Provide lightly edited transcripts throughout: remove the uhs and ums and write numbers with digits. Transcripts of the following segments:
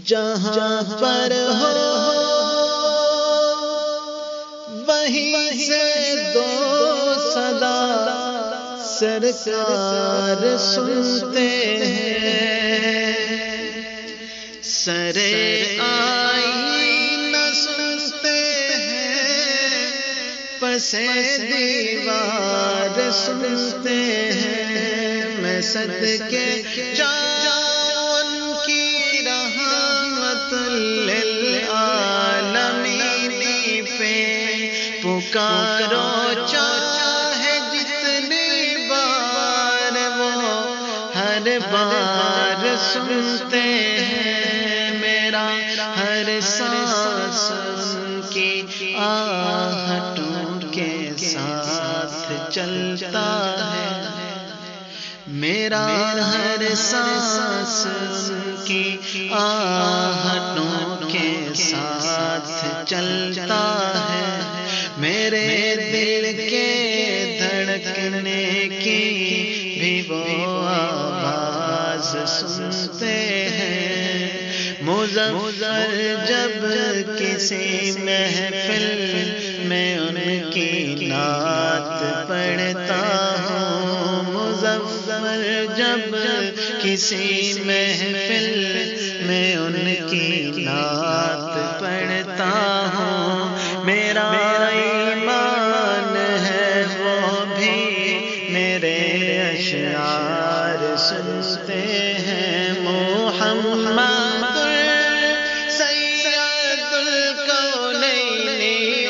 جہاں پر ہو وہیں سے دو صدا سرکار سنتے ہیں، سرے آئینہ سنتے ہیں، پسے دیوار سنتے ہیں۔ میں صدقے جاؤں ان کی رحمت للعالمین پہ، پکارو چاہے جتنی بار وہ ہر بار سنتے ہیں۔ میرا ہر سانس ان کی آہٹوں کے ساتھ چلتا ہے، میرا ہر سانس ان کی آہٹوں کے ساتھ چلتا ہے۔ میرے دل کے دھڑکنے کی بھی وہ آواز سنتے ہیں۔ مظفر جب کسی محفل میں ان کی نعت پڑھتا ہوں، مظفر جب کسی محفل میں ان کی نعت پڑھتا ہوں، میرا ایمان ہے وہ بھی میرے اشعار سنتے ہیں۔ محمد سید الکونین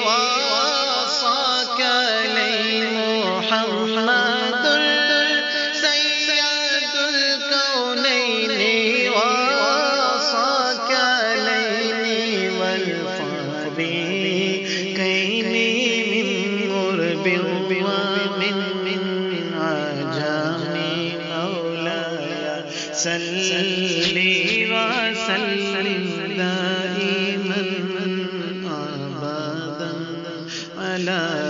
والثقلین، محمد سید الکونین والثقلین والفریقین من غرب ومن عجم، مولاي صلی وسلم دائما ابدا على